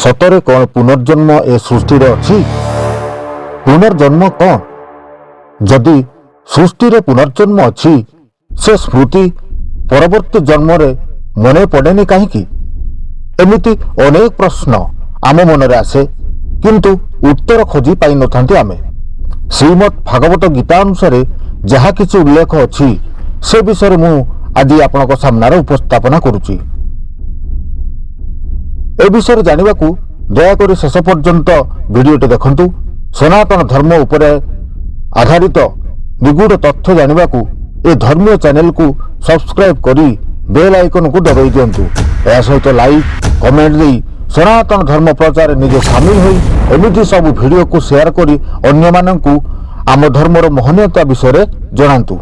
ସତରେ କ'ଣ ପୁନର୍ଜନ୍ମ ଏ ସୃଷ୍ଟିରେ ଅଛି? ପୁନର୍ଜନ୍ମ କ'ଣ? ଯଦି ସୃଷ୍ଟିରେ ପୁନର୍ଜନ୍ମ ଅଛି, ସେ ସ୍ମୃତି ପରବର୍ତ୍ତୀ ଜନ୍ମରେ ମନେ ପଡ଼େନି କାହିଁକି? ଏମିତି ଅନେକ ପ୍ରଶ୍ନ ଆମ ମନରେ ଆସେ, କିନ୍ତୁ ଉତ୍ତର ଖୋଜି ପାଇନଥାନ୍ତି ଆମେ। ଶ୍ରୀମଦ୍ ଭାଗବତ ଗୀତା ଅନୁସାରେ ଯାହା କିଛି ଉଲ୍ଲେଖ ଅଛି, ସେ ବିଷୟରେ ମୁଁ ଆଜି ଆପଣଙ୍କ ସାମ୍ନାରେ ଉପସ୍ଥାପନା କରୁଛି। ଏ ବିଷୟରେ ଜାଣିବାକୁ ଦୟାକରି ଶେଷ ପର୍ଯ୍ୟନ୍ତ ଭିଡ଼ିଓଟି ଦେଖନ୍ତୁ। ସନାତନ ଧର୍ମ ଉପରେ ଆଧାରିତ ନିଗୁଢ଼ ତଥ୍ୟ ଜାଣିବାକୁ ଏ ଧର୍ମୀୟ ଚ୍ୟାନେଲକୁ ସବସ୍କ୍ରାଇବ୍ କରି ବେଲ୍ ଆଇକନକୁ ଦବାଇ ଦିଅନ୍ତୁ। ଏହା ସହିତ ଲାଇକ୍ କମେଣ୍ଟ ଦେଇ ସନାତନ ଧର୍ମ ପ୍ରଚାରରେ ନିଜେ ସାମିଲ ହୋଇ ଏମିତି ସବୁ ଭିଡ଼ିଓକୁ ସେୟାର କରି ଅନ୍ୟମାନଙ୍କୁ ଆମ ଧର୍ମର ମହନୀୟତା ବିଷୟରେ ଜଣାନ୍ତୁ।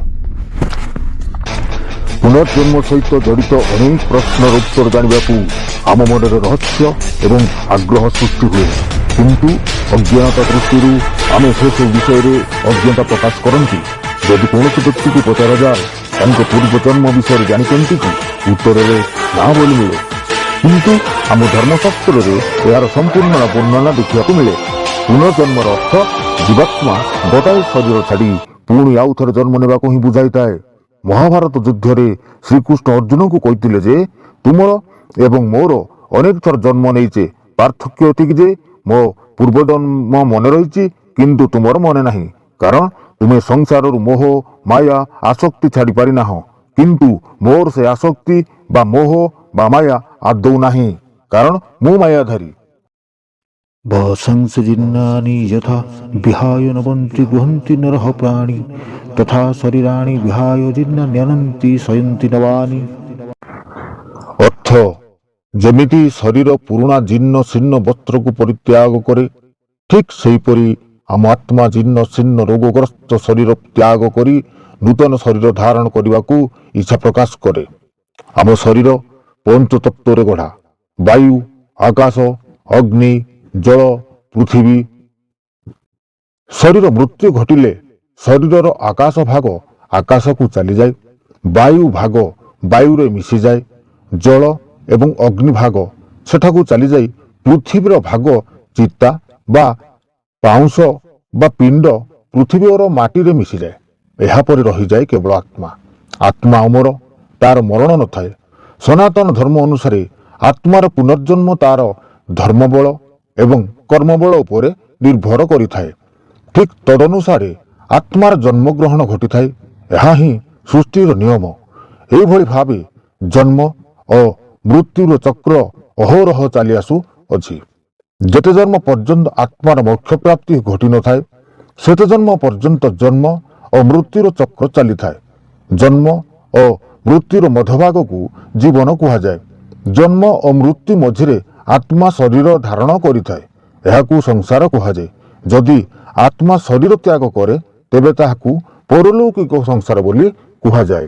ପୁନର୍ଜନ୍ମ ସହିତ ଜଡ଼ିତ ଅନେକ ପ୍ରଶ୍ନର ଉତ୍ତର ଜାଣିବାକୁ ଆମ ମନରେ ରହସ୍ୟ ଏବଂ ଆଗ୍ରହ ସୃଷ୍ଟି ହୁଏ, କିନ୍ତୁ ଅଜ୍ଞାନତା ଦୃଷ୍ଟିରୁ ଆମେ ସେସବୁ ବିଷୟରେ ଅଜ୍ଞତା ପ୍ରକାଶ କରନ୍ତି। ଯଦି କୌଣସି ବ୍ୟକ୍ତିକୁ ପଚରାଯାଏ ତାଙ୍କ ପୂର୍ବଜନ୍ମ ବିଷୟରେ ଜାଣିଛନ୍ତି କି, ଉତ୍ତରରେ ନା ବୋଲି ମିଳେ, କିନ୍ତୁ ଆମ ଧର୍ମଶାସ୍ତ୍ରରେ ଏହାର ସମ୍ପୂର୍ଣ୍ଣ ବର୍ଣ୍ଣନା ଦେଖିବାକୁ ମିଳେ। ପୁନର୍ଜନ୍ମର ଅର୍ଥ ଜୀବାତ୍ମା ଗୋଟାଏ ଶରୀର ଛାଡ଼ି ପୁଣି ଆଉ ଥରେ ଜନ୍ମ ନେବାକୁ ହିଁ ବୁଝାଇଥାଏ। ମହାଭାରତ ଯୁଦ୍ଧରେ ଶ୍ରୀକୃଷ୍ଣ ଅର୍ଜୁନଙ୍କୁ କହିଥିଲେ ଯେ, ତୁମର ଏବଂ ମୋର ଅନେକ ଥର ଜନ୍ମ ନେଇଛେ, ପାର୍ଥକ୍ୟ ଏତିକି ଯେ ମୋ ପୂର୍ବଜନ୍ମ ମନେ ରହିଛି କିନ୍ତୁ ତୁମର ମନେ ନାହିଁ, କାରଣ ତୁମେ ସଂସାରରୁ ମୋହ ମାୟା ଆସକ୍ତି ଛାଡ଼ି ପାରିନାହଁ। କିନ୍ତୁ ମୋର ସେ ଆସକ୍ତି ବା ମୋହ ବା ମାୟା ଆଦୌ ନାହିଁ, କାରଣ ମୁଁ ମାୟାଧାରୀ। ବସଂସ ଜିନ୍ନାନି ଯଥା ବିହାୟ ନବନ୍ତି ଗୃହନ୍ତି ନରଃ ପ୍ରାଣୀ ତଥା ଶରୀରାଣି ବିହାୟ ଜିନ୍ନା ନ୍ୟନନ୍ତି ସୟନ୍ତି ନବାନି। ଅର୍ଥ, ଯେମିତି ଶରୀର ପୁରୁଣା ଜୀର୍ଣ୍ଣ ଶୀର୍ଣ୍ଣ ବସ୍ତ୍ରକୁ ପରିତ୍ୟାଗ କରେ, ଠିକ୍ ସେହିପରି ଆମ ଆତ୍ମା ଜୀର୍ଣ୍ଣ ଶୀର୍ଣ୍ଣ ରୋଗଗ୍ରସ୍ତ ଶରୀର ତ୍ୟାଗ କରି ନୂତନ ଶରୀର ଧାରଣ କରିବାକୁ ଇଚ୍ଛା ପ୍ରକାଶ କରେ। ଆମ ଶରୀର ପଞ୍ଚତତ୍ତ୍ୱରେ ଗଢ଼ା। ବାୟୁ, ଆକାଶ, ଅଗ୍ନି, ଜଳ, ପୃଥିବୀ। ଶରୀର ମୃତ୍ୟୁ ଘଟିଲେ ଶରୀରର ଆକାଶ ଭାଗ ଆକାଶକୁ ଚାଲିଯାଏ, ବାୟୁ ଭାଗ ବାୟୁରେ ମିଶିଯାଏ, ଜଳ ଏବଂ ଅଗ୍ନି ଭାଗ ସେଠାକୁ ଚାଲିଯାଇ ପୃଥିବୀର ଭାଗ ଚିତା ବା ପାଉଁଶ ବା ପିଣ୍ଡ ପୃଥିବୀର ମାଟିରେ ମିଶିଯାଏ। ଏହାପରେ ରହିଯାଏ କେବଳ ଆତ୍ମା। ଆତ୍ମା ଅମର, ତାର ମରଣ ନଥାଏ। ସନାତନ ଧର୍ମ ଅନୁସାରେ ଆତ୍ମାର ପୁନର୍ଜନ୍ମ ତାର ଧର୍ମବଳ ଏବଂ କର୍ମବଳ ଉପରେ ନିର୍ଭର କରିଥାଏ। ଠିକ୍ ତଦନୁସାରେ ଆତ୍ମାର ଜନ୍ମଗ୍ରହଣ ଘଟିଥାଏ। ଏହା ହିଁ ସୃଷ୍ଟିର ନିୟମ। ଏହିଭଳି ଭାବେ ଜନ୍ମ ଓ ମୃତ୍ୟୁର ଚକ୍ର ଅହରହ ଚାଲି ଆସୁଅଛି। ଯେତେ ଜନ୍ମ ପର୍ଯ୍ୟନ୍ତ ଆତ୍ମାର ମୋକ୍ଷ ପ୍ରାପ୍ତି ଘଟିନଥାଏ, ସେତେ ଜନ୍ମ ପର୍ଯ୍ୟନ୍ତ ଜନ୍ମ ଓ ମୃତ୍ୟୁର ଚକ୍ର ଚାଲିଥାଏ। ଜନ୍ମ ଓ ମୃତ୍ୟୁର ମଧ୍ୟଭାଗକୁ ଜୀବନ କୁହାଯାଏ। ଜନ୍ମ ଓ ମୃତ୍ୟୁ ମଝିରେ ଆତ୍ମା ଶରୀର ଧାରଣ କରିଥାଏ। ଏହାକୁ ସଂସାର କୁହାଯାଏ। ଯଦି ଆତ୍ମା ଶରୀର ତ୍ୟାଗ କରେ, ତେବେ ତାହାକୁ ପରଲୌକିକ ସଂସାର ବୋଲି କୁହାଯାଏ।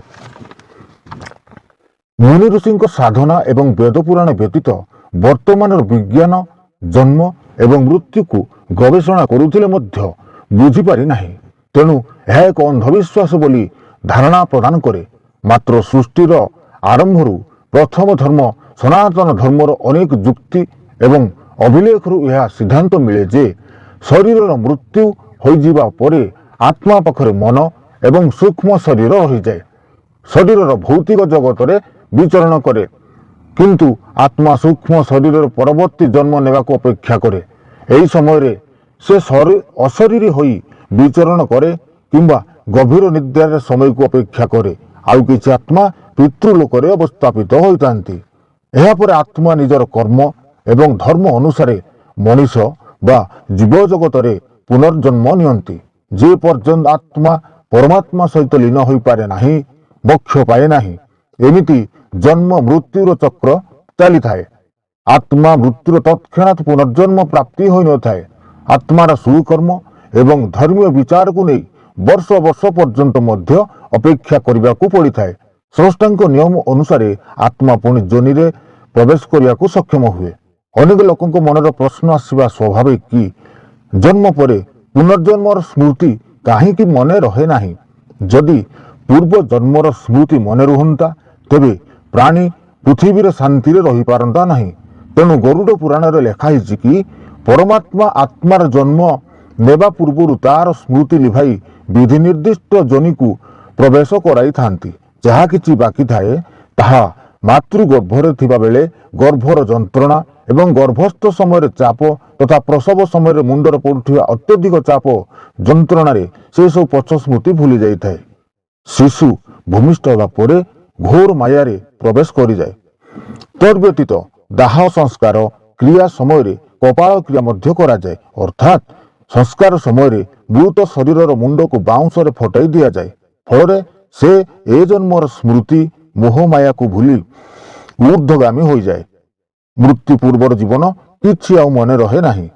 ମୁନି ଋଷିଙ୍କ ସାଧନା ଏବଂ ବେଦ ପୁରାଣ ବ୍ୟତୀତ ବର୍ତ୍ତମାନର ବିଜ୍ଞାନ ଜନ୍ମ ଏବଂ ମୃତ୍ୟୁକୁ ଗବେଷଣା କରୁଥିଲେ ମଧ୍ୟ ବୁଝିପାରି ନାହିଁ। ତେଣୁ ଏହା ଏକ ଅନ୍ଧବିଶ୍ୱାସ ବୋଲି ଧାରଣା ପ୍ରଦାନ କରେ। ମାତ୍ର ସୃଷ୍ଟିର ଆରମ୍ଭରୁ ପ୍ରଥମ ଧର୍ମ ସନାତନ ଧର୍ମର ଅନେକ ଯୁକ୍ତି ଏବଂ ଅଭିଲେଖରୁ ଏହା ସିଦ୍ଧାନ୍ତ ମିଳେ ଯେ, ଶରୀରର ମୃତ୍ୟୁ ହୋଇଯିବା ପରେ ଆତ୍ମା ପାଖରେ ମନ ଏବଂ ସୂକ୍ଷ୍ମ ଶରୀର ରହିଯାଏ। ଶରୀରର ଭୌତିକ ଜଗତରେ ବିଚରଣ କରେ, କିନ୍ତୁ ଆତ୍ମା ସୂକ୍ଷ୍ମ ଶରୀରର ପରବର୍ତ୍ତୀ ଜନ୍ମ ନେବାକୁ ଅପେକ୍ଷା କରେ। ଏହି ସମୟରେ ସେ ଅଶରୀରୀ ହୋଇ ବିଚରଣ କରେ କିମ୍ବା ଗଭୀର ନିଦ୍ରାର ସମୟକୁ ଅପେକ୍ଷା କରେ। ଆଉ କିଛି ଆତ୍ମା ପିତୃଲୋକରେ ଅବସ୍ଥାପିତ ହୋଇଥାନ୍ତି। ଏହାପରେ ଆତ୍ମା ନିଜର କର୍ମ ଏବଂ ଧର୍ମ ଅନୁସାରେ ମଣିଷ ବା ଜୀବଜଗତରେ ପୁନର୍ଜନ୍ମ ନିଅନ୍ତି। ଯେ ପର୍ଯ୍ୟନ୍ତ ଆତ୍ମା ପରମାତ୍ମା ସହିତ ଲୀନ ହୋଇପାରେ ନାହିଁ, ମୋକ୍ଷ ପାଏ ନାହିଁ, ଏମିତି ଜନ୍ମ ମୃତ୍ୟୁର ଚକ୍ର ଚାଲିଥାଏ। ଆତ୍ମା ମୃତ୍ୟୁର ତତ୍କ୍ଷଣାତ୍ ପୁନର୍ଜନ୍ମ ପ୍ରାପ୍ତି ହୋଇନଥାଏ। ଆତ୍ମାର ସୁକର୍ମ ଏବଂ ଧର୍ମୀୟ ବିଚାରକୁ ନେଇ ବର୍ଷ ବର୍ଷ ପର୍ଯ୍ୟନ୍ତ ମଧ୍ୟ ଅପେକ୍ଷା କରିବାକୁ ପଡ଼ିଥାଏ। ସ୍ରଷ୍ଟାଙ୍କ ନିୟମ ଅନୁସାରେ ଆତ୍ମା ପୁଣି ଯୋନିରେ ପ୍ରବେଶ କରିବାକୁ ସକ୍ଷମ ହୁଏ। ଅନେକ ଲୋକଙ୍କ ମନରେ ପ୍ରଶ୍ନ ଆସିବା ସ୍ୱାଭାବିକ କି, ଜନ୍ମ ପରେ ପୁନର୍ଜନ୍ମର ସ୍ମୃତି କାହିଁକି ମନେ ରହେ ନାହିଁ? ଯଦି ପୂର୍ବ ଜନ୍ମର ସ୍ମୃତି ମନେ ରୁହନ୍ତା, ତେବେ ପ୍ରାଣୀ ପୃଥିବୀରେ ଶାନ୍ତିରେ ରହିପାରନ୍ତା ନାହିଁ। ତେଣୁ ଗରୁଡ଼ ପୁରାଣରେ ଲେଖା ହେଇଛି କି ପରମାତ୍ମା ଆତ୍ମାର ଜନ୍ମ ନେବା ପୂର୍ବରୁ ତାର ସ୍ମୃତି ଲିଭାଇ ବିଧି ନିର୍ଦ୍ଦିଷ୍ଟ ଯୋନିକୁ ପ୍ରବେଶ କରାଇଥାନ୍ତି। ଯାହା କିଛି ବାକି ଥାଏ ତାହା ମାତୃଗର୍ଭରେ ଥିବା ବେଳେ ଗର୍ଭର ଯନ୍ତ୍ରଣା ଏବଂ ଗର୍ଭସ୍ଥ ସମୟରେ ଚାପ ତଥା ପ୍ରସବ ସମୟରେ ମୁଣ୍ଡରେ ପଡୁଥିବା ଅତ୍ୟଧିକ ଚାପ ଯନ୍ତ୍ରଣାରେ ସେସବୁ ପଛ ସ୍ମୃତି ଭୁଲି ଯାଇଥାଏ। ଶିଶୁ ଭୂମିଷ୍ଠ ହେବା ପରେ ଘୋର ମାୟାରେ ପ୍ରବେଶ କରିଯାଏ। ତଦ୍ବ୍ୟତୀତ ଦାହ ସଂସ୍କାର କ୍ରିୟା ସମୟରେ କପାଳ କ୍ରିୟା ମଧ୍ୟ କରାଯାଏ, ଅର୍ଥାତ୍ ସଂସ୍କାର ସମୟରେ ମୃତ ଶରୀରର ମୁଣ୍ଡକୁ ବାଉଁଶରେ ଫଟାଇ ଦିଆଯାଏ। ଫଳରେ ସେ ଏ ଜନ୍ମର ସ୍ମୃତି ମୋହମାୟାକୁ ଭୁଲି ଊର୍ଦ୍ଧ୍ୱଗାମୀ ହୋଇଯାଏ। ମୃତ୍ୟୁ ପୂର୍ବର ଜୀବନ କିଛି ଆଉ ମନେ ରହେ ନାହିଁ।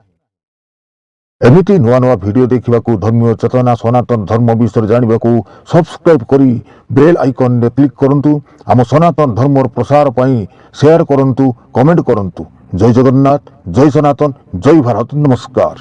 ଏମିତି ନୂଆ ନୂଆ ଭିଡ଼ିଓ ଦେଖିବାକୁ, ଧର୍ମୀୟ ଚେତନା ସନାତନ ଧର୍ମ ବିଷୟରେ ଜାଣିବାକୁ ସବସ୍କ୍ରାଇବ୍ କରି ବେଲ୍ ଆଇକନ୍ରେ କ୍ଲିକ୍ କରନ୍ତୁ। ଆମ ସନାତନ ଧର୍ମର ପ୍ରସାର ପାଇଁ ସେୟାର କରନ୍ତୁ, କମେଣ୍ଟ କରନ୍ତୁ। ଜୟ ଜଗନ୍ନାଥ, ଜୟ ସନାତନ, ଜୟ ଭାରତ, ନମସ୍କାର।